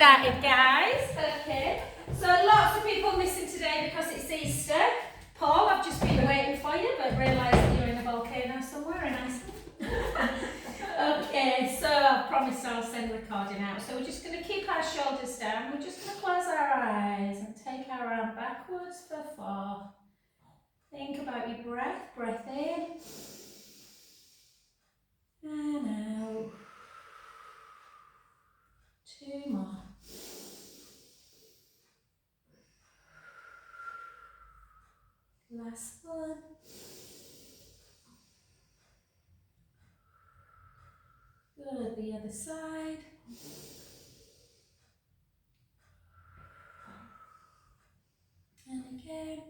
Started, guys. Okay. So lots of people missing today because it's Easter. Paul, I've just been waiting for you, but realised that you're in a volcano somewhere in Iceland. Okay, so I promised I'll send the recording out. So we're just going to keep our shoulders down. We're just going to close our eyes and take our arm backwards for 4. Think about your breath. Breath in and out. 2 more. Last one. Good, the other side. And again.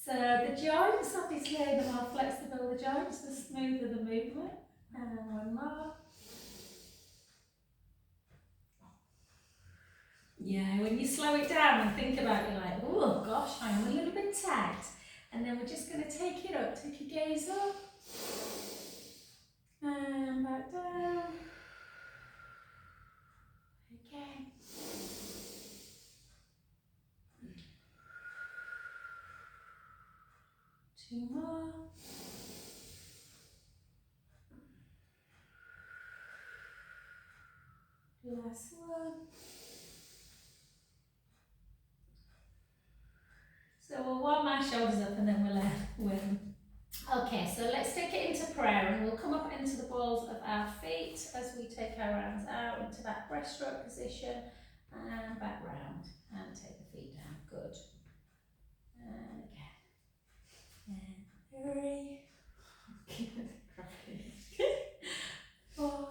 So the joints, obviously, the more flexible the joints, the smoother the movement. And one more. Yeah, when you slow it down and think about it, you're like, oh gosh, I'm a little bit tight. And then we're just going to take it up, take your gaze up. And back down. Again. Two more. Last one. So we'll warm our shoulders up and then we'll okay, so let's take it into prayer and we'll come up into the balls of our feet as we take our arms out into that breaststroke position and back round and take the feet down. Good. And again. And 3. 4.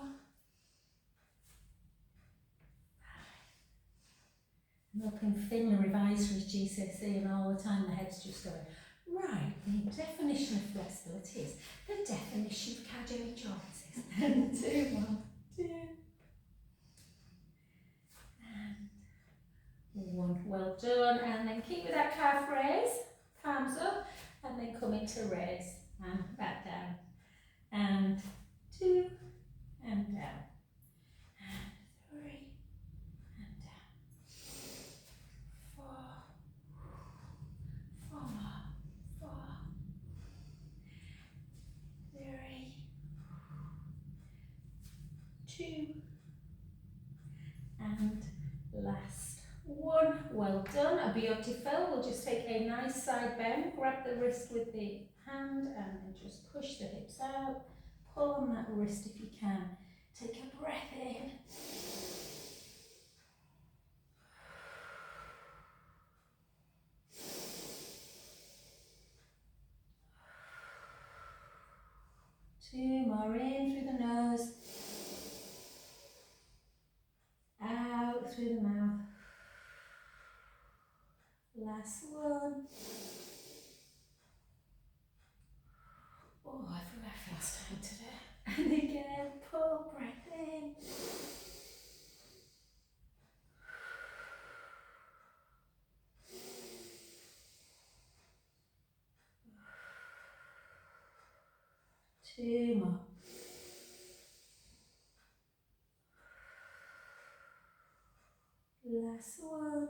I'm up in Finland revisory GCSE and all the time the head's just going, right, the definition of flexibility is the definition of cardiac joints. And 2 more. 2. And 1. Well done. And then keep with that calf raise, palms up, and then come into raise and back down. And 2 and down. And 3 and down. 4. 4 more. 4. 3. 2. And last 1. Well done. Beautiful. We'll just take a nice side bend. Grab the wrist with the hand and then just push the hips out. Pull on that wrist if you can. Take a breath in. Two more in through the nose. Out through the mouth. Last one. Oh, I feel like I fast time today. And again, pull, breath in. Two more. Last one.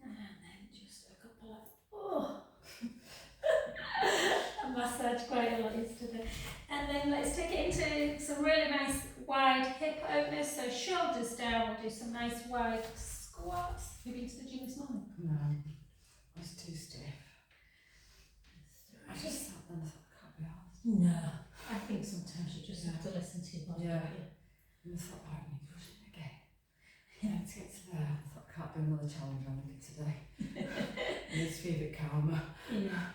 And then just a couple of, I massaged quite a lot yesterday. And then let's take it into some really nice wide hip openers. So shoulders down, we'll do some nice wide squats. Have you been to the gym this morning? No, I was too stiff. I just sat there and I thought, I can't be asked. No, I think sometimes you just have to listen to your body. Yeah. And I thought, right, I need to push it again. Yeah, to get to there, I thought, I can't do another challenge on it today. It needs to be a bit calmer. Yeah.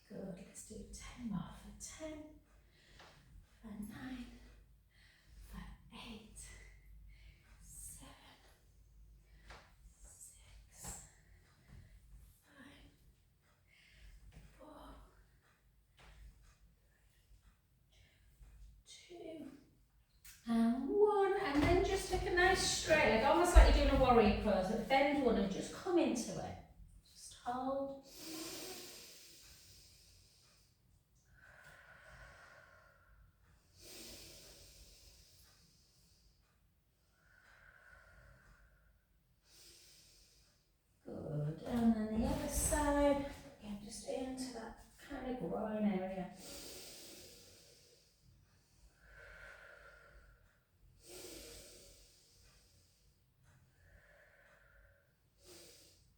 Good, let's do 10 more for 10, for 9, for 8, 7, 6, 5, 4, 2, and 1. And then just take a nice straight leg, almost like you're doing a warrior pose, but bend 1 and just come into it. Just hold. groin area.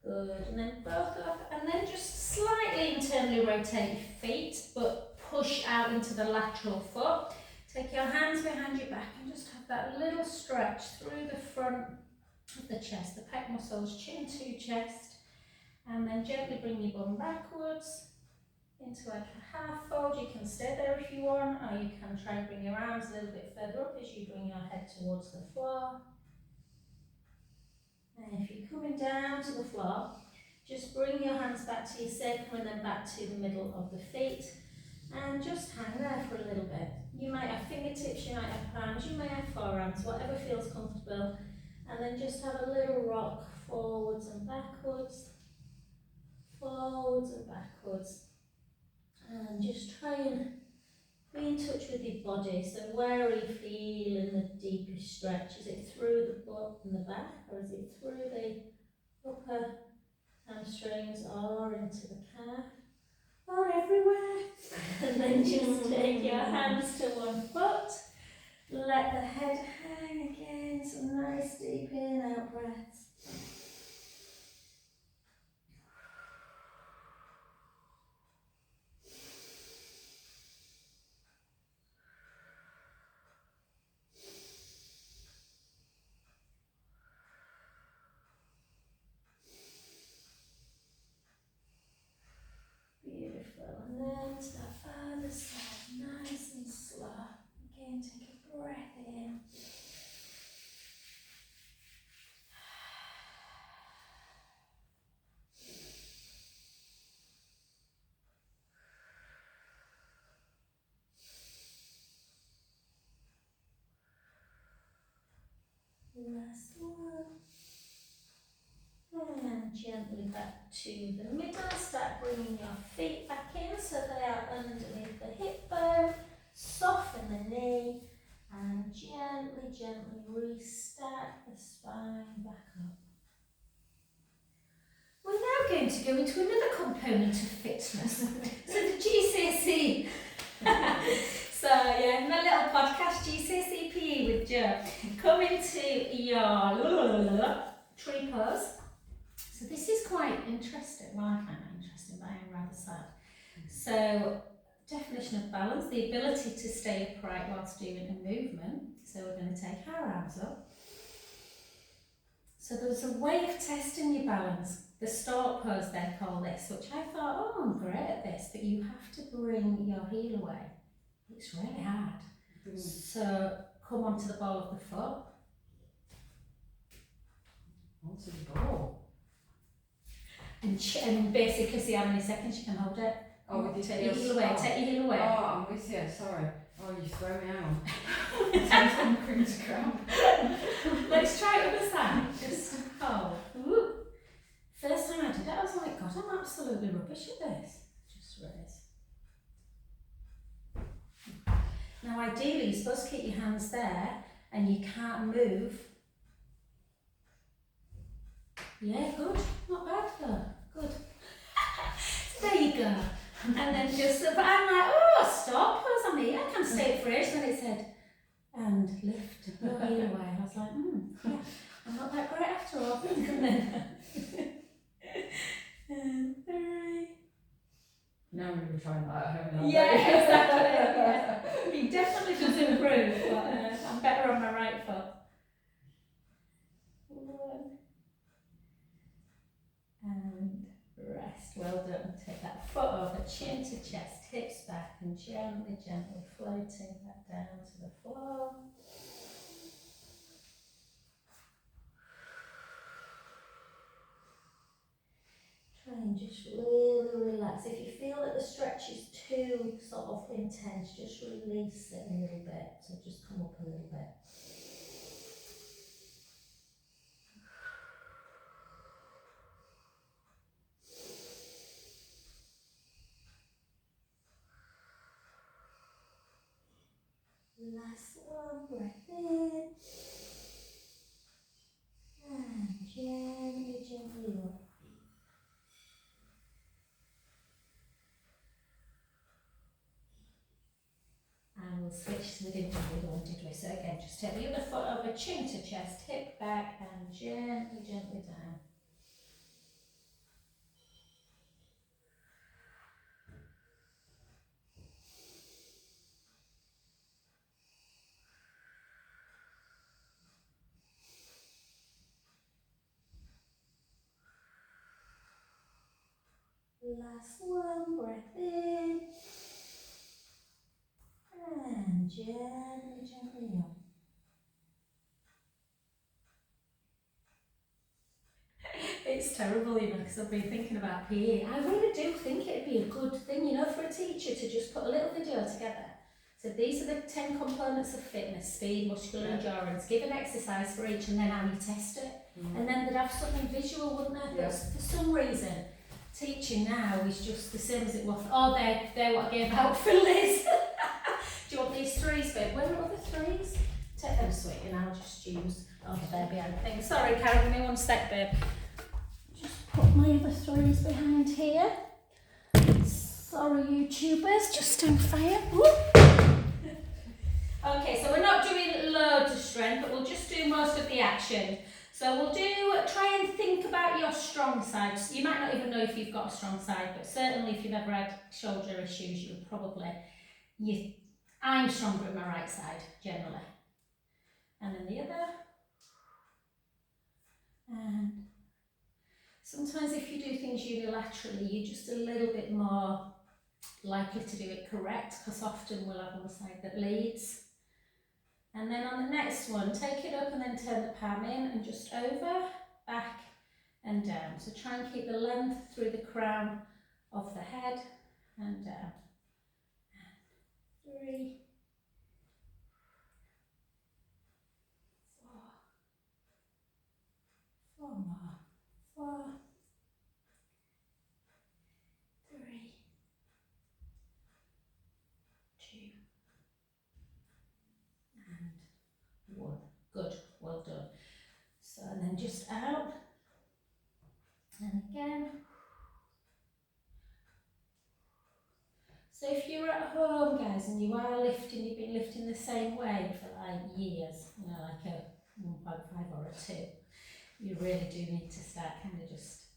Good, and then both up, and then just slightly internally rotate your feet, but push out into the lateral foot. Take your hands behind your back and just have that little stretch through the front of the chest, the pec muscles, chin to chest, and then gently bring your bum backwards into like a half fold. You can stay there if you want, or you can try and bring your arms a little bit further up as you bring your head towards the floor. And if you're coming down to the floor, just bring your hands back to your sacrum and then back to the middle of the feet, and just hang there for a little bit. You might have fingertips, you might have palms, you may have forearms, whatever feels comfortable, and then just have a little rock forwards and backwards, and just try and be in touch with your body. So where are you feeling the deepest stretch? Is it through the butt and the back, or is it through the upper hamstrings, or into the calf, or everywhere? And then just take your hands to one foot, let the head hang again, some nice deep in out breaths. Beautiful, and then to the other side, nice and slow. Again, take a breath in. Last one. And gently back to the middle. Start bringing your feet back in so they are underneath the hip bone. Soften the knee and gently restack the spine back up. We're now going to go into another component of fitness. So the GCSE. So yeah, my little podcast GCSE PE with Jo. Come into your tree pose. So this is quite interesting. Well, I find that interesting, but I am rather sad. So, definition of balance, the ability to stay upright whilst doing a movement. So we're going to take our arms up. So there's a way of testing your balance. The stalk pose they call this, which I thought, oh, I'm great at this, but you have to bring your heel away. It's really hard. So come onto the ball of the foot. Onto the ball. And basically see how many seconds you can hold it. Oh, with your take your heel away, take your heel away. Oh, I'm with you, sorry. Oh, you throw me out. I'm going to cramp. Let's try it other side. Just hold. Ooh. First time I did it, I was like, God, I'm absolutely rubbish at this. Just raise. Now, ideally, you're supposed to keep your hands there and you can't move. Yeah, good. Not bad though. Good. There you go. And then just, but I'm like, oh, stop, pose on me. I can't stay for ages. And it said, and lift your heel away. I was like, yeah, I'm not that great after all. And then, and 3. Now I'm going to be trying that at home now. Yeah, exactly. Yeah. He definitely does improve, but I'm better on my right foot. 1. And rest. Well done. Take that foot over, chin to chest, hips back, and gently floating that down to the floor. Try and just really relax. If you feel that the stretch is too sort of intense, just release it a little bit. So just come up a little bit. Last one, breath in. And gently up. switch to the didn't do the one, did we? So again, just take the other foot over, chin to chest, hip back, and gently, gently down. Last one, breath in, and gently, gently up. It's terrible, you know, because I've been thinking about PE. I really do think it'd be a good thing, you know, for a teacher to just put a little video together. So these are the 10 components of fitness: speed, muscular endurance, give an exercise for each, and then how you test it. And then they'd have something visual, wouldn't they? But for some reason, teaching now is just the same as it was. Oh, they're what I gave out for Liz. Do you want these threes, babe? Where are the threes? Take them, sweet, and I'll just use. Oh, they're behind things. Sorry, Karen, give me one sec, babe. Just put my other threes behind here. Sorry, YouTubers, just on fire. Okay, so we're not doing loads of strength, but we'll just do most of the action. So we'll try and think about your strong side. You might not even know if you've got a strong side, but certainly if you've ever had shoulder issues, you would probably, I'm stronger in my right side, generally. And then the other. And sometimes if you do things unilaterally, you're just a little bit more likely to do it correct, because often we'll have one side that leads. And then on the next one, take it up and then turn the palm in and just over, back and down. So try and keep the length through the crown of the head and down. And 3, 4, 4 more, 4, 3, 2, and 1. Good, well done. So and then just out, and again. So if you're at home, guys, and you are lifting, you've been lifting the same way for like years, you know, like a 1.5 or a 2, you really do need to start kind of just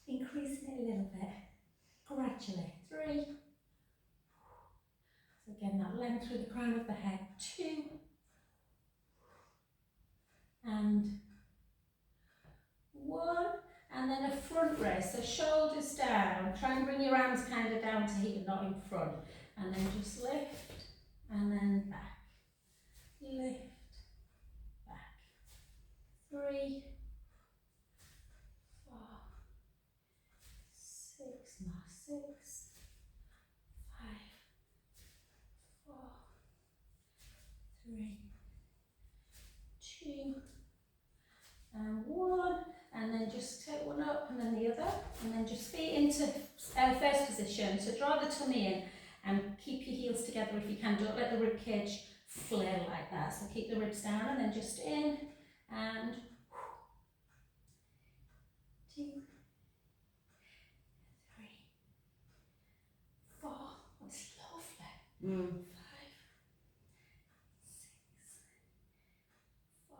increasing it a little bit, gradually. 3. So again, that length through the crown of the head. 2. And 1. And then a front raise, so shoulders down. Try and bring your arms kind of down to here, not in front. And then just lift, and then back. Lift, back. 3, 4, 6 more. 6, 5, 4, 3, 2, and 1. And then just take one up and then the other, and then just feet into first position. So draw the tummy in and keep your heels together if you can. Don't let the rib cage flare like that. So keep the ribs down and then just in and 2, 3, 4. That's lovely. 5, 6, 4,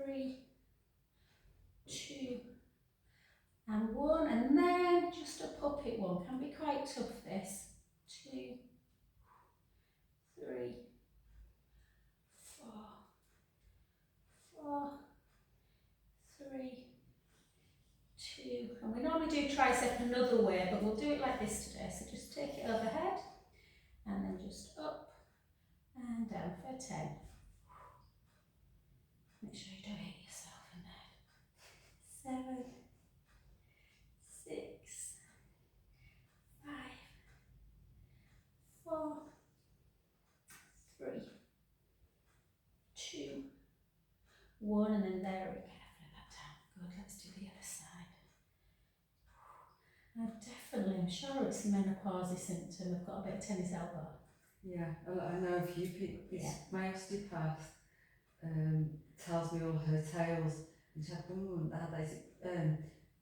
3, 2, and 1, and then just a puppet one. Can be quite tough, this. 2, 3, 4, 4, 3, 2, and we normally do tricep another way, but we'll do it like this today. So just take it overhead, and then just up and down for 10. Make sure you don't hit yourself in there. 7, 6, 5, 4, 3, 2, 1, and then very carefully that down. Good, let's do the other side. Definitely, I'm sure it's a menopausal symptom. I've got a bit of tennis elbow. Yeah, I know a few people. My osteopath tells me all her tales, and she's like,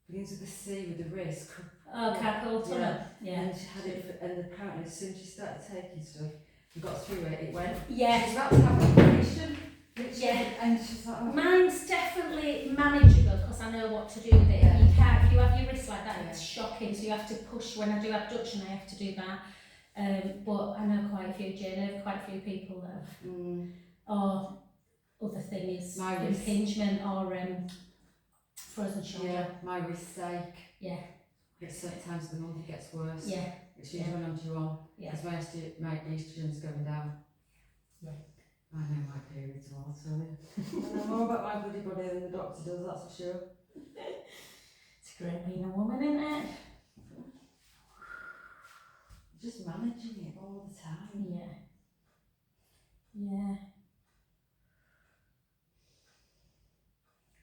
begins with the C with the wrist. Oh, carpal tunnel. Yeah. And she had it, and apparently as soon as she started taking stuff, we got through it, it went. Yeah. She's about to have an operation, literally, Yeah. and she's like, oh. Mine's definitely manageable because I know what to do with it. Yeah. You can't, if you have your wrist like that, Yeah. it's shocking. So you have to push. When I do abduction, I have to do that. But I know quite a few, Jane, I know quite a few people that have, or other thing is My wrist. impingement or frozen shoulder. Yeah, my wrist's ache. Yeah. It's sometimes the month it gets worse. Yeah. It's usually when I'm too on. Yeah. Because my estrogen's going down. Yeah. I know my periods are all silly. I know more about my bloody body than the doctor does, that's for sure. It's great being a woman, isn't it? Just managing it all the time. Yeah. Yeah.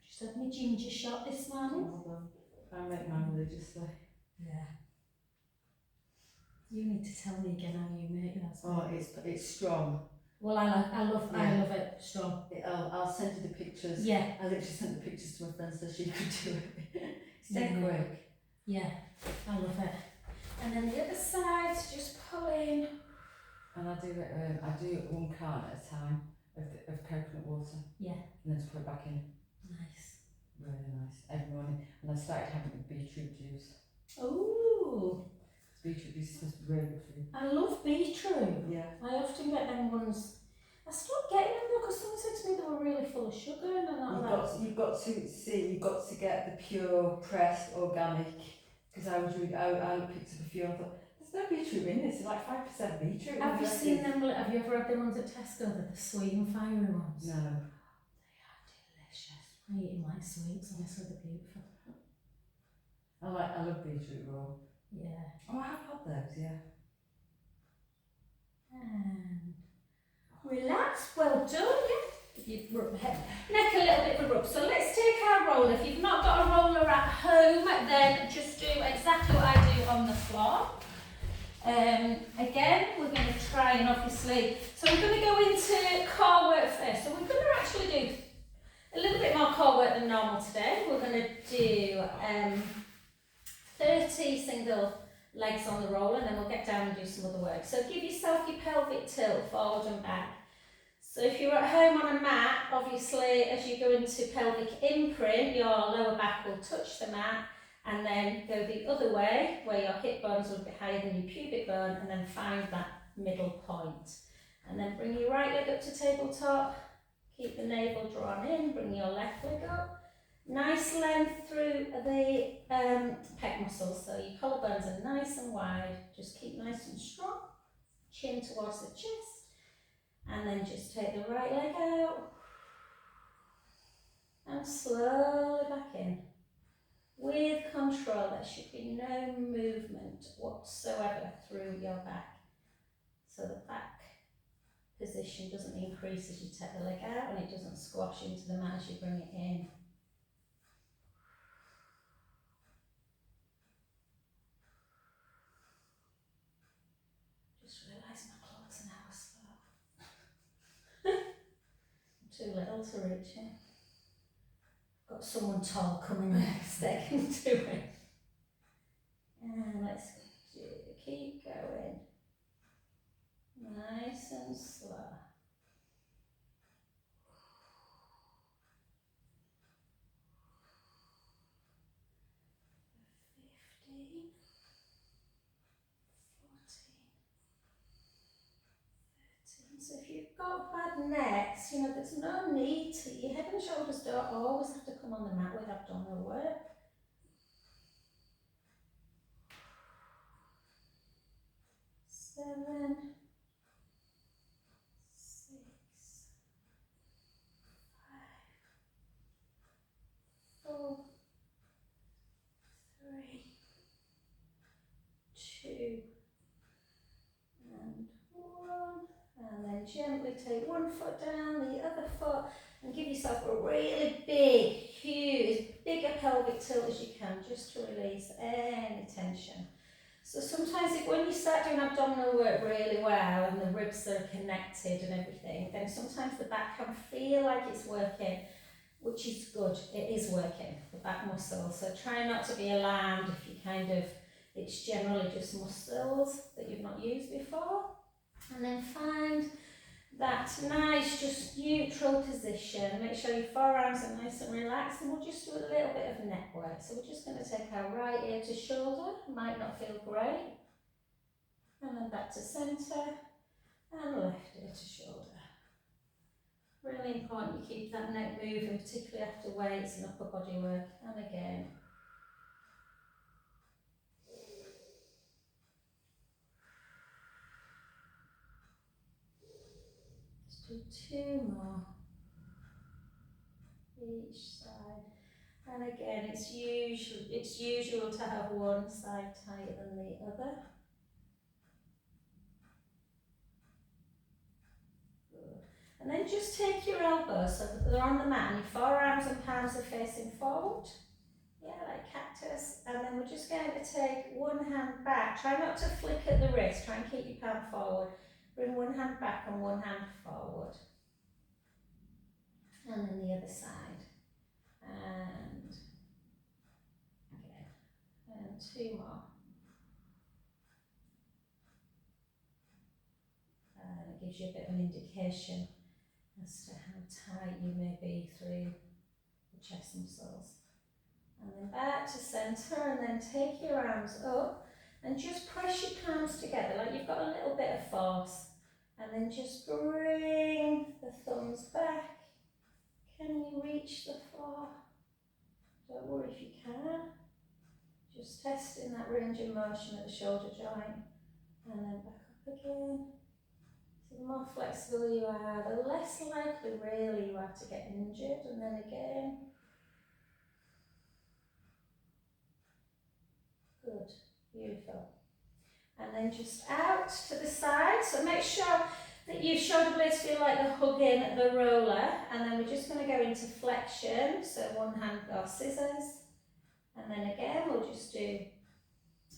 Just had my ginger shot this morning. Well done. I make mine religiously. Yeah. You need to tell me again how you make that. Oh, it's strong. Well, I love it strong. I'll send you the pictures. Yeah. I literally sent the pictures to my friend so she could do it. It's dead quick. Yeah, I love it. And then the other side, just pull in. And I do it 1 carton at a time of coconut water. Yeah. And then just put it back in. Nice. Really nice. Every morning. And I started having it with beetroot juice. Ooh. Beetroot juice is supposed to be really good for you. I love beetroot. Yeah. I often get them ones. I stopped getting them because someone said to me they were really full of sugar and all that. You've got to get the pure, pressed, organic. Because I picked up a few and I thought, there's no beetroot in this, it's like 5% beetroot. Have you seen them? Have you ever had the ones at Tesco, the sweet and fiery ones? No. They are delicious. I eat them like sweets, honestly, they're beautiful. I love beetroot raw. Yeah. Oh, I have had those, yeah. And relax, well done, yeah. You rub head, neck a little bit of a rub. So let's take our roller. If you've not got a roller at home, then just do exactly what I do on the floor. Again, we're going to try and obviously, so we're going to go into core work first. So we're going to actually do a little bit more core work than normal today. We're going to do 30 single legs on the roller, and then we'll get down and do some other work. So give yourself your pelvic tilt forward and back. So if you're at home on a mat, obviously as you go into pelvic imprint, your lower back will touch the mat, and then go the other way where your hip bones will be higher than your pubic bone, and then find that middle point. And then bring your right leg up to tabletop, keep the navel drawn in, bring your left leg up. Nice length through the pec muscles, so your collarbones are nice and wide. Just keep nice and strong, chin towards the chest, and then just take the right leg out and slowly back in. With control, there should be no movement whatsoever through your back. So the back position doesn't increase as you take the leg out, and it doesn't squash into the mat as you bring it in. Just realise my clothes are now asleep. Too little to reach it. Got someone tall coming next, they can do it. And let's keep going. Nice and slow. 15, 14, 13. So if you've got bad necks, there's no need to, your head and shoulders don't always have to come on the mat with abdominal work. 7, 6, 5, 4, 3, 2, and 1. And then gently take one foot down, the other foot, and give yourself a really big, huge, as big a pelvic tilt as you can, just to release any tension. So sometimes when you start doing abdominal work really well and the ribs are connected and everything, then sometimes the back can feel like it's working, which is good. It is working, the back muscle. So try not to be alarmed if you it's generally just muscles that you've not used before. And then find that nice, just neutral position. Make sure your forearms are nice and relaxed, and we'll just do a little bit of neck work. So we're just going to take our right ear to shoulder, might not feel great, and then back to centre, and left ear to shoulder. Really important you keep that neck moving, particularly after weights and upper body work, and again. Let's do 2 more each side. And again, it's usual to have one side tighter than the other. Good. And then just take your elbows so that they're on the mat and your forearms and palms are facing forward. Yeah, like cactus. And then we're just going to take one hand back. Try not to flick at the wrist. Try and keep your palm forward. Bring one hand back and one hand forward. And then the other side. And again. And 2 more. And it gives you a bit of an indication as to how tight you may be through the chest muscles. And then back to centre, and then take your arms up and just press your palms together like you've got a little bit of force. And then just bring the thumbs back. Can you reach the floor? Don't worry if you can. Just testing that range of motion of the shoulder joint. And then back up again. So the more flexible you are, the less likely really you are to get injured. And then again. Good, beautiful. And then just out to the side. So make sure that your shoulder blades feel like they're hugging the roller. And then we're just going to go into flexion. So one hand or scissors. And then again, we'll just do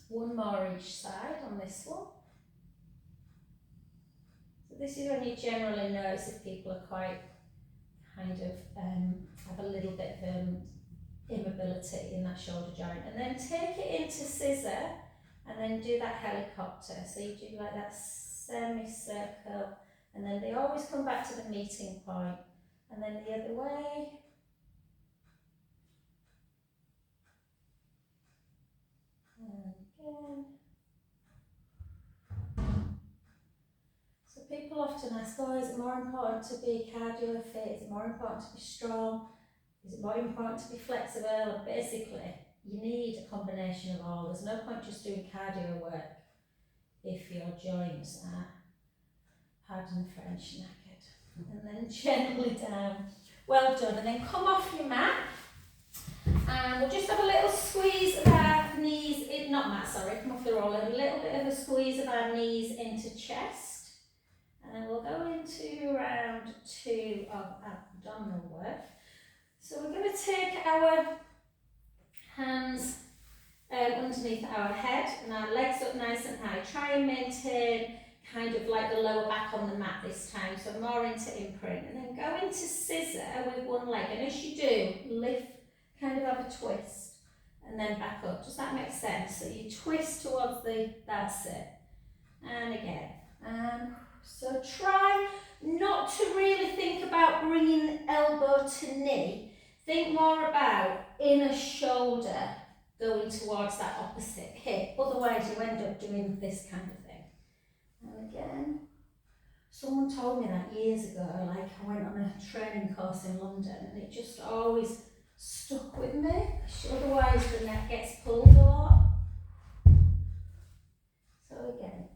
1 more each side on this one. So this is when you generally notice if people are quite kind of have a little bit of immobility in that shoulder joint. And then take it into scissor and then do that helicopter. So you do like that semicircle, and then they always come back to the meeting point. And then the other way. And again. So people often ask, oh, is it more important to be cardio fit? Is it more important to be strong? Is it more important to be flexible? And basically, you need a combination of all. There's no point just doing cardio work if your joints are, pardon the French, knackered. And then gently down. Well done. And then come off your mat. And we'll just have a little squeeze of our knees, come off the roller. A little bit of a squeeze of our knees into chest. And then we'll go into round 2 of abdominal work. So we're going to take our hands underneath our head and our legs up nice and high. Try and maintain kind of like the lower back on the mat this time, so more into imprint. And then go into scissor with one leg. And as you do, lift, kind of have a twist, and then back up. Does that make sense? So you twist towards that's it. And again. So try not to really think about bringing elbow to knee. Think more about inner shoulder going towards that opposite hip. Otherwise you end up doing this kind of thing. And again, someone told me that years ago, like I went on a training course in London, and it just always stuck with me. Otherwise the neck gets pulled a lot. So again,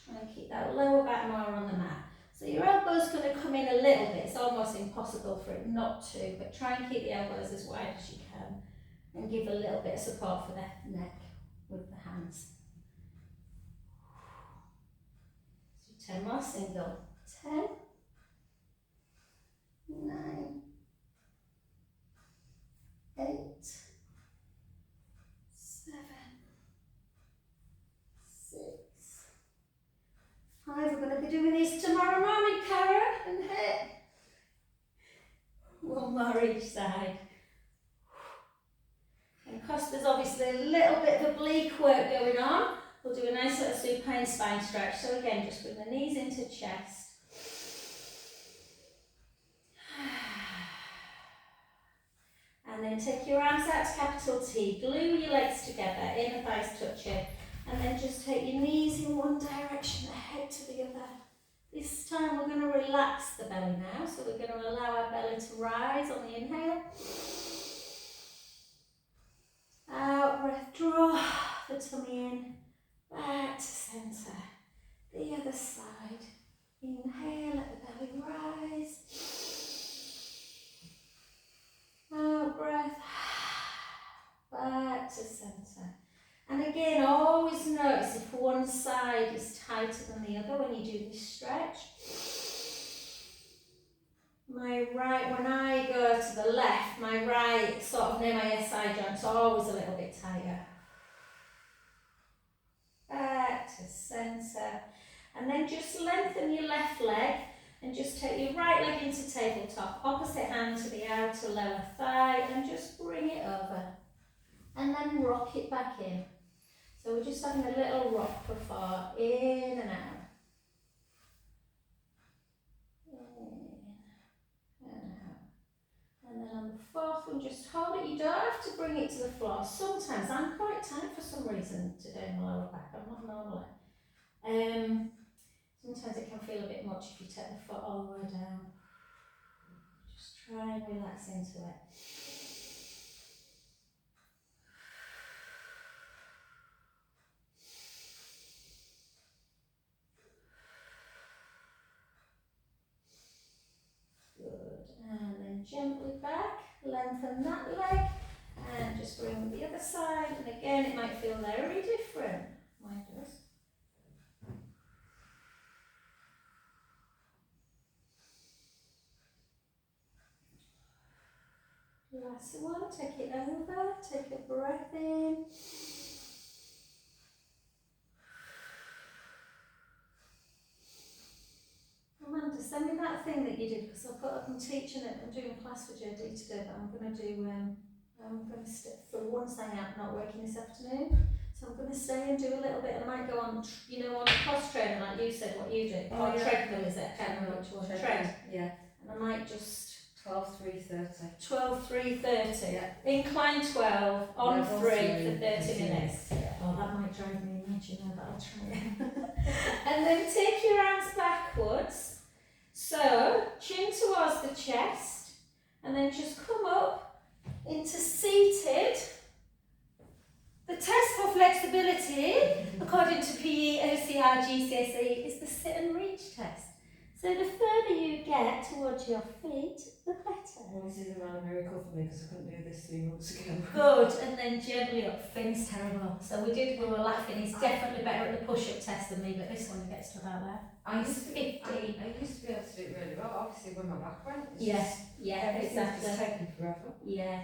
try and keep that lower back more on the mat. So your elbow's going to come in a little bit. It's almost impossible for it not to, but try and keep the elbows as wide as you can and give a little bit of support for the neck with the hands. So 10 more single. 10, 9, 8, 7, 6, 5. We're going to be doing these tomorrow morning, Cara and hip. 1 more each side. And because there's obviously a little bit of oblique work going on, We'll do a nice little supine spine stretch. So again, just bring the knees into chest. And then take your arms out to capital T. Glue your legs together, inner thighs touching. And then just take your knees in one direction, the head to the other. This time we're going to relax the belly now. So we're going to allow our belly to rise on the inhale. Out breath, draw the tummy in. Back to centre. The other side. Inhale, let the belly rise. Out breath. Back to centre. And again, always notice if one side is tighter than the other when you do this stretch. My right, when I go to the left, my right, sort of near my SI joint's always a little bit tighter. Back to centre. And then just lengthen your left leg and just take your right leg into tabletop. Opposite hand to the outer lower thigh and just bring it over. And then rock it back in. So we're just having a little rock before, in and out. In and out. And then on the fourth one, just hold it. You don't have to bring it to the floor. Sometimes I'm quite tight for some reason today in my lower back. I'm not normally. Sometimes it can feel a bit much if you take the foot all the way down. Just try and relax into it. And then gently back, lengthen that leg, and just bring the other side. And again, it might feel very different. Mine does. Last one, take it over, take a breath in. Amanda, send me that thing that you did because I'm teaching it. I'm doing a class with JD today, but I'm going to stay for one thing out, not working this afternoon. So I'm going to stay and do a little bit. I might go on, on a cross trainer like you said, what you do. Or treadmill, is it? I can't remember which one. Tread. Yeah. And I might just 12-3-30. 12-3-30. Yeah. Incline 12 on Level 3 3 for 30 minutes. Yeah. Oh, that might drive me mad, but I'll try it. And then take your arms backwards. So, chin towards the chest, and then just come up into seated. The test for flexibility, according to PE, OCR, GCSE, is the sit and reach test. So the further you get towards your feet, the better. Well, this is a miracle for me because I couldn't do this 3 months ago. Good, and then gently up. Finn's terrible. So we were laughing. He's definitely better at the push-up test than me, but this one gets to about there. I used to be 50. I used to be able to do it really well. Obviously, when my back went, Exactly. It's taken forever. Yeah.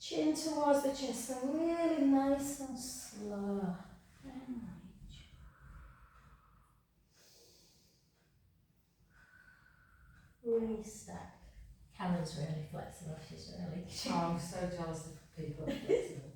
Chin towards the chest, so really nice and slow. And reach. Restack. Karen's really flexible. She's really. Oh, I'm so jealous of people that are flexible.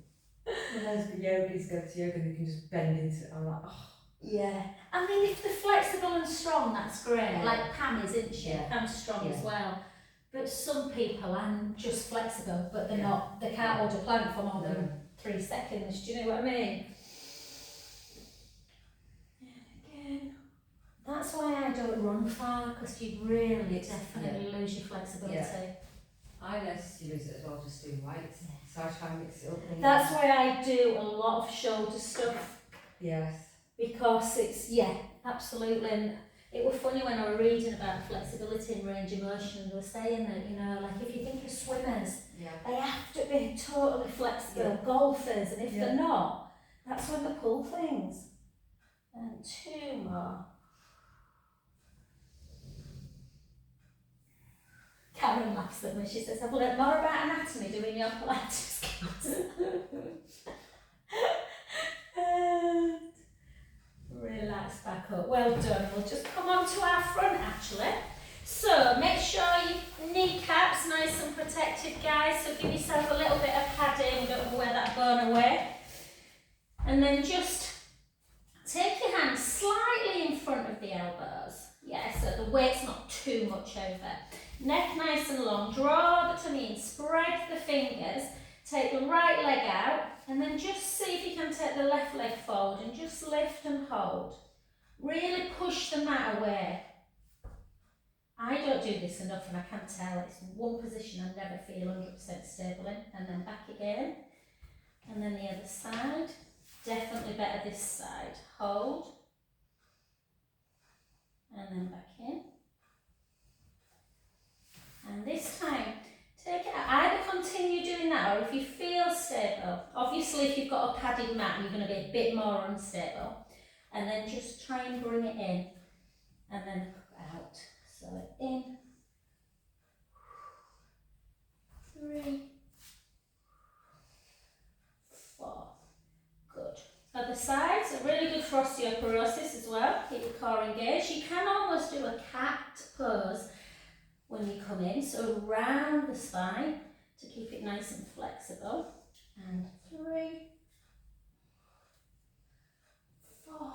When those yogis go to yoga, they can just bend into it. I'm like, oh. Yeah, I mean, if they're flexible and strong, that's great. Yeah. Like Pam is, isn't she? Yeah. Pam's strong as well. But some people are just flexible, but they're Yeah. not. They can't hold a plank for more than 3 seconds. Do you know what I mean? And again, that's why I don't run far, because you really definitely lose your flexibility. Yeah. I noticed you lose it as well just doing weights. So I try and mix it up. That's why I do a lot of shoulder stuff. Yes. Because it's, absolutely. And it was funny when I was reading about flexibility and range of motion, and they were saying that, like if you think of swimmers, they have to be totally flexible, golfers, and if they're not, that's when they pull things. And 2 more. Karen laughs at me, she says, I've learned more about anatomy doing your Pilates class. Relax back up. Well done. We'll just come on to our front actually. So make sure your kneecaps nice and protected, guys. So give yourself a little bit of padding. We don't want to wear that bone away. And then just take your hands slightly in front of the elbows. Yeah, so the weight's not too much over. Neck nice and long. Draw the tummy in, spread the fingers. Take the right leg out, and then just see if you can take the left leg forward and just lift and hold. Really push the mat away. I don't do this enough, and I can tell it's one position I never feel 100% stable in, and then back again, and then the other side. Definitely better this side. Hold, and then back in. And this time, take it out. Either continue doing that, or if you feel stable, obviously if you've got a padded mat, you're going to be a bit more unstable. And then just try and bring it in, and then out. So in, 3, 4. Good. Other side, so really good for osteoporosis as well. Keep the core engaged. You can almost do a cat pose when you come in, so round the spine to keep it nice and flexible. And 3, 4.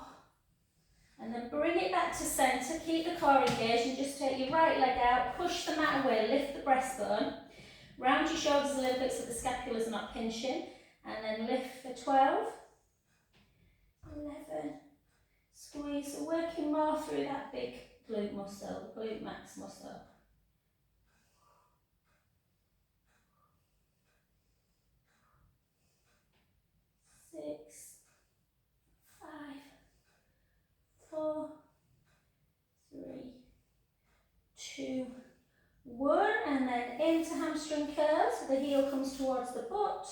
And then bring it back to centre, keep the core engaged, and just take your right leg out, push the mat away, lift the breastbone, round your shoulders a little bit so the scapulas are not pinching, and then lift for 12, 11, squeeze, so working more through that big glute muscle, glute max muscle. 6, 5, 4, 3, 2, 1, and then into hamstring curls, so the heel comes towards the butt.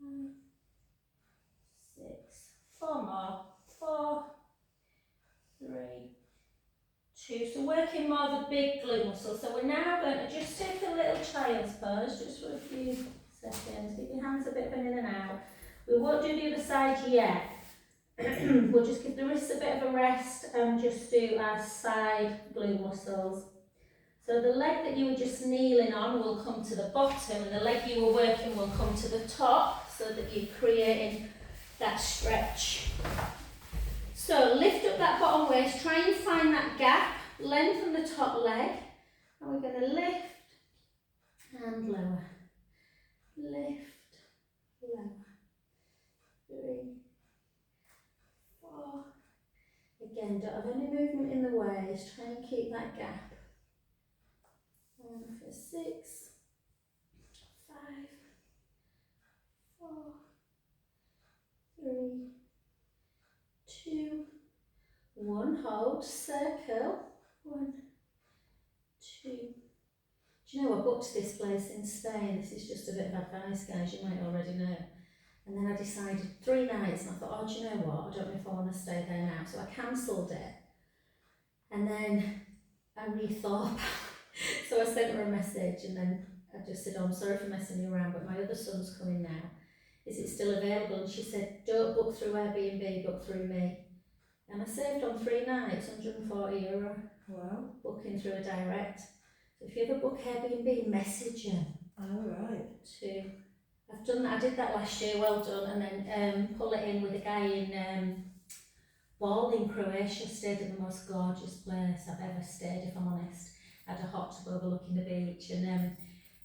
5, 6, 4 more, 4, 3, 2, so working more the big glute muscle. So we're now going to just take a little child's pose, just for a few seconds. Keep your hands a bit in and out. We won't do the other side yet. We'll just give the wrists a bit of a rest and just do our side glute muscles. So the leg that you were just kneeling on will come to the bottom, and the leg you were working will come to the top, so that you're creating that stretch. So lift up that bottom waist, try and find that gap, lengthen the top leg, and we're going to lift and lower. Lift, lower. 3, 4. Again, don't have any movement in the waist, try and keep that gap. And for 6, 5, 4, 3, 2, 1. Hold, circle. 1, 2. Do you know I booked this place in Spain? This is just a bit of advice, guys, you might already know. And then I decided 3 nights, and I thought, oh, do you know what? I don't know if I want to stay there now. So I cancelled it. And then I rethought about it. So I sent her a message, and then I just said, oh, I'm sorry for messing you around, but my other son's coming now. Is it still available? And she said, don't book through Airbnb, book through me. And I saved on 3 nights, €140. Wow. Booking through a direct. So if you ever book Airbnb, message them. All right. I've done that. I did that last year. Well done. And then pull it in with a guy in Ball in Croatia. Stayed in the most gorgeous place I've ever stayed, if I'm honest. Had a hot tub overlooking the beach, and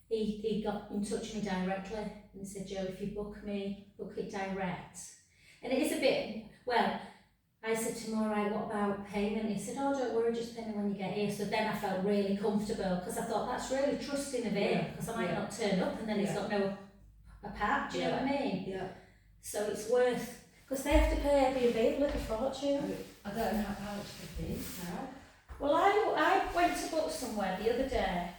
he got in touch with me directly and said, Joe, if you book it direct. And it is a bit, well, I said to him, all right, what about payment? He said, oh, don't worry, just pay me when you get here. So then I felt really comfortable, because I thought that's really trusting of him, because I might not turn up and then he's got no a pat, do you know what I mean? Yeah. So it's worth, because they have to pay Airbnb like a fortune. I don't know how much it is now. Well, I went to book somewhere the other day,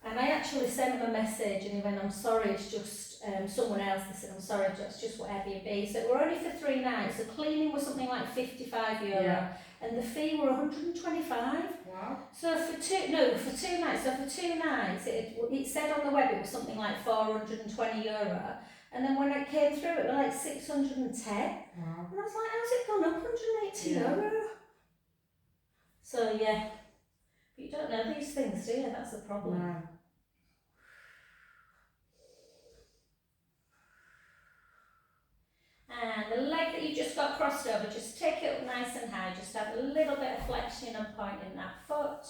and I actually sent him a message, and he went, I'm sorry, it's just someone else. They said, I'm sorry, it's just what Airbnb. So it were only for 3 nights. The cleaning was something like €55, and the fee were 125. Wow. So for 2 nights. So for 2 nights, it said on the web it was something like €420, and then when I came through, it was like 610. Wow. And I was like, how's it gone up €180? So yeah, but you don't know these things, do you? That's the problem. No. that you just got crossed over, just take it up nice and high, just have a little bit of flexion and point in that foot.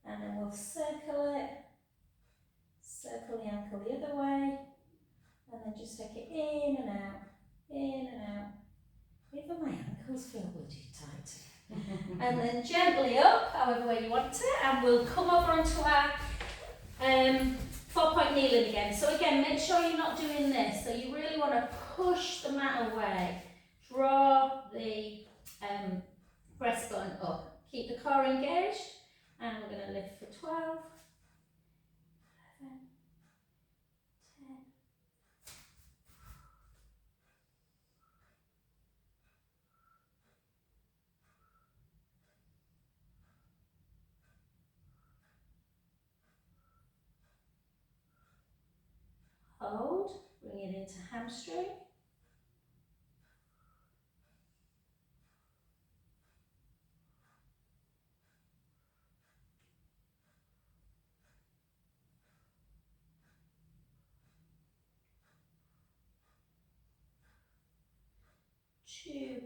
And then we'll circle it, circle the ankle the other way, and then just take it in and out, in and out. Even my ankles feel bloody tight. And then gently up, however way you want it, and we'll come over onto our 4-point kneeling again. So again, make sure you're not doing this. So you really want to push the mat away. Draw the breastbone up. Keep the core engaged. And we're going to lift for 12, 11, 10. Hold. Bring it into hamstring. 2,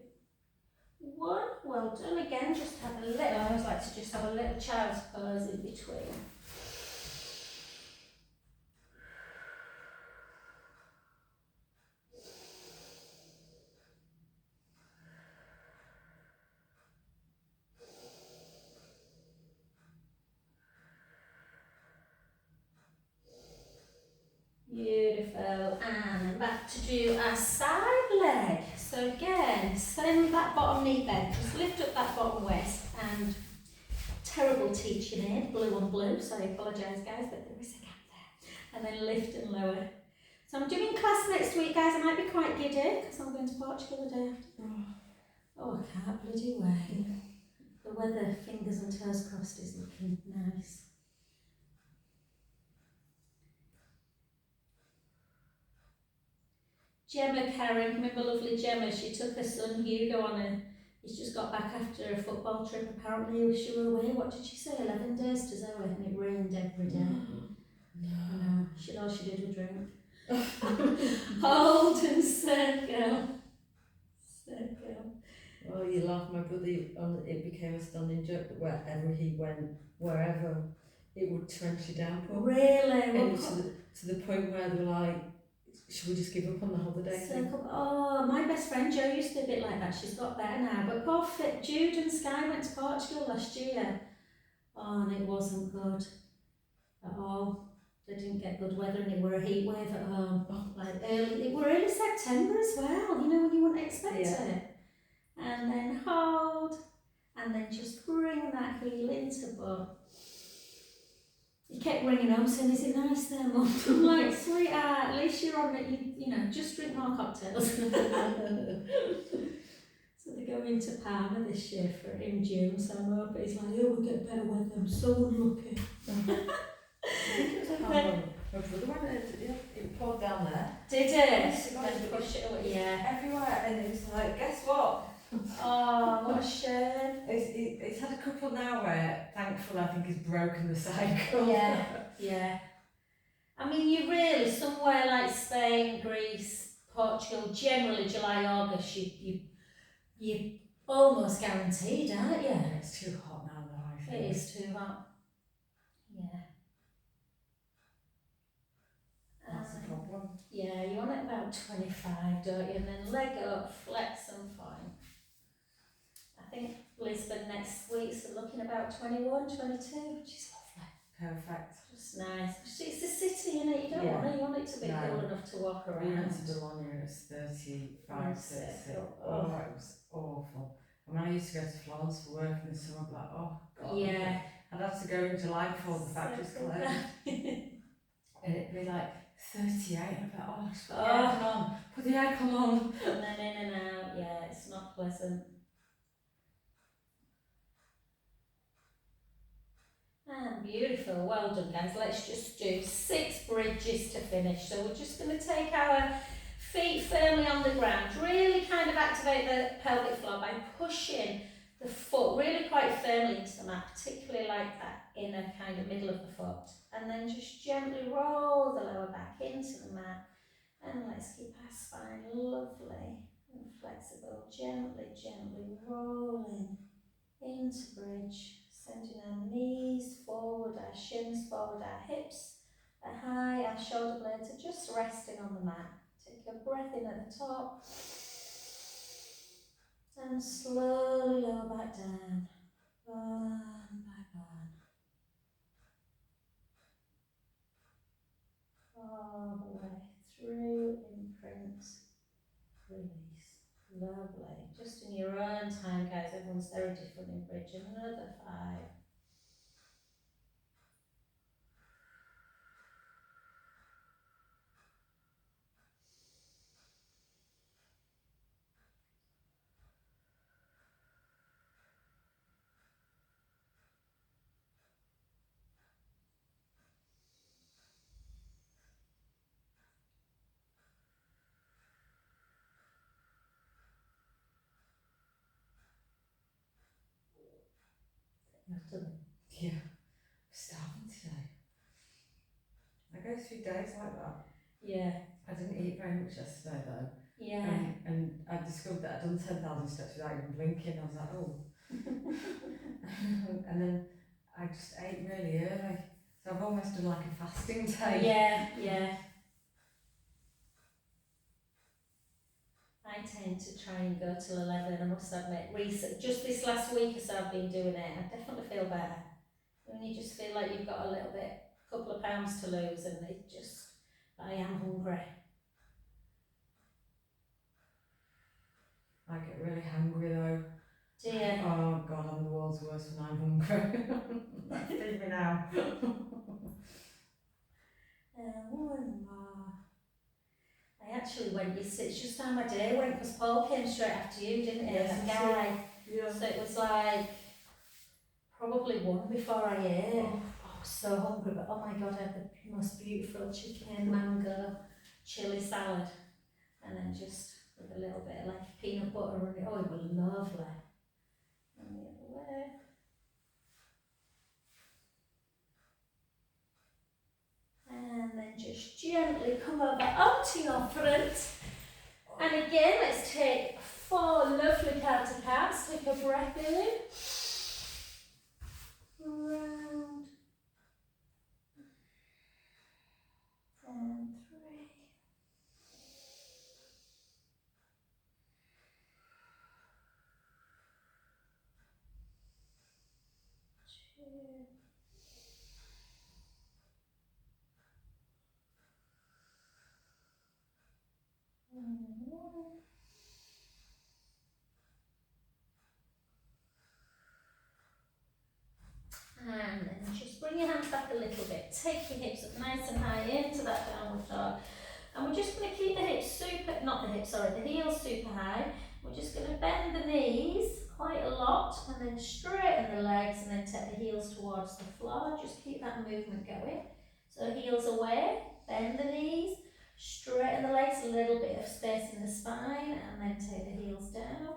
1. Well done. Again, just have a little, I always like to just have a little child's pose in between. Beautiful. And back to do our side leg. So again, send that bottom knee bend. Just lift up that bottom waist. And terrible teaching in, blue on blue, so I apologise guys, but there is a gap there. And then lift and lower. So I'm doing class next week guys, I might be quite giddy because I'm going to Portugal the day after. Oh, I can't bloody wait. The weather, fingers and toes crossed, is looking nice. Gemma Karen, remember lovely Gemma, she took her son Hugo on he's just got back after a football trip, apparently he was away, what did she say, 11 days to Zoe, and it rained every day. No. All she did was drink. Hold and circle. Circle. Well, you laugh, my brother, it became a stunning joke that wherever he went, wherever, it would torrentially downpour. Really? And to the point where they were like, should we just give up on the holiday thing? Oh, my best friend Jo used to be a bit like that. She's got better now. But poor Jude and Sky went to Portugal last year. Oh, and it wasn't good at all. They didn't get good weather and it were a heat wave at home. Like it were early September as well, you know, when you wouldn't expect it. And then hold, and then just bring that heel into butt. He kept ringing home saying, is it nice there, Mum? I'm like, sweetheart, at least you're on it, you know, just drink more cocktails. So they're going to Palma this year in June, so I'm hoping he's like, oh, we'll get better weather, I'm so unlucky. My brother went, it poured down there. Did it? Push it away. Yeah. Everywhere, and it was like, guess what? Oh, what a shame. It's had a couple now where, thankfully, I think he's broken the cycle. Yeah. I mean, you really, somewhere like Spain, Greece, Portugal, generally July, August, you almost guaranteed, aren't you? It's too hot now though, I think. It is too hot. Yeah. That's the problem. Yeah, you want it about 25, don't you? And then leg up, flex and point. I think Lisbon next week, so looking about 21, 22, which is lovely. Perfect. Just nice. It's a city, innit? You don't want it. You want it to be cool enough to walk around. We went to Bologna and it was 35, 36. Oh, it was awful. And when I used to go to Florence for work in the summer, I'd be like, oh God. Yeah. I'd have to go in July before the factories closed. And it'd be like 38. I'd be like, oh, just put the aircon on. Put the aircon on. And then in and out. Yeah, it's not pleasant. And beautiful, well done guys. Let's just do 6 bridges to finish. So we're just going to take our feet firmly on the ground, really kind of activate the pelvic floor by pushing the foot really quite firmly into the mat, particularly like that inner kind of middle of the foot. And then just gently roll the lower back into the mat And let's keep our spine lovely and flexible, gently, gently rolling into bridge, sending our knees forward, our shins forward, our hips are high, our shoulder blades are just resting on the mat. Take a breath in at the top and slowly lower back down, one by one, all the way through imprint, release. Lovely. Just in your own time, guys. Everyone's very different in bridge. Another 5. You've done it. Yeah, I'm starving today. I go through days like that. Yeah. I didn't eat very much yesterday though. Yeah. And I discovered that I'd done 10,000 steps without even blinking. I was like, oh. And then I just ate really early. So I've almost done like a fasting day. Yeah, yeah. I tend to try and go till 11, and I must admit, just this last week or so I've been doing it, I definitely feel better. When you just feel like you've got a little bit, couple of pounds to lose, and it just, I am hungry. I get really hungry though. Do you? Oh God, I'm the world's worst when I'm hungry. Feed me now. One more. I actually went, it's just how my day went, because Paul came straight after you, didn't he? Yes, That guy. Yeah. So it was like, probably 1 before I ate. Oh, I was so hungry, but oh my God, I had the most beautiful chicken, mango, chilli salad, and then just with a little bit of like peanut butter on it. Oh, it was lovely. And the other way. And then just gently come over onto your front. And again, let's take 4 lovely counterparts. Take a breath in. Round. And 3. 2. And 1. And then just bring your hands back a little bit. Take your hips up nice and high into that downward dog. And we're just going to keep the hips the heels super high. We're just going to bend the knees quite a lot and then straighten the legs and then take the heels towards the floor. Just keep that movement going. So heels away, bend the knees, straighten the legs, a little bit of space in the spine, and then take the heels down.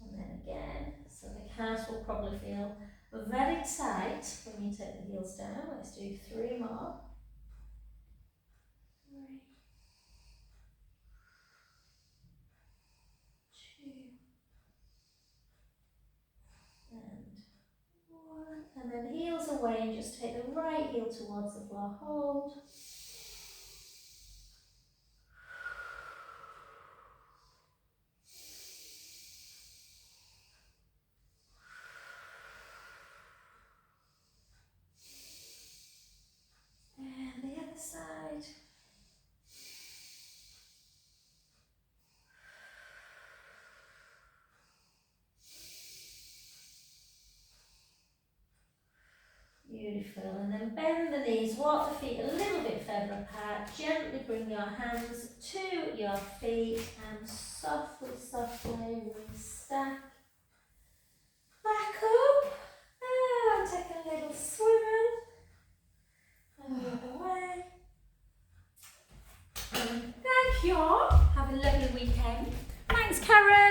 And then again, so the calves will probably feel very tight when you take the heels down. Let's do 3 more. 3, 2, and 1. And then heels away and just take the right heel towards the floor. Hold. And the other side. Beautiful. And then bend the knees, walk the feet a little bit further apart. Gently bring your hands to your feet and softly, softly restack. Back up. And take a little swivel. And the other way. And thank you all.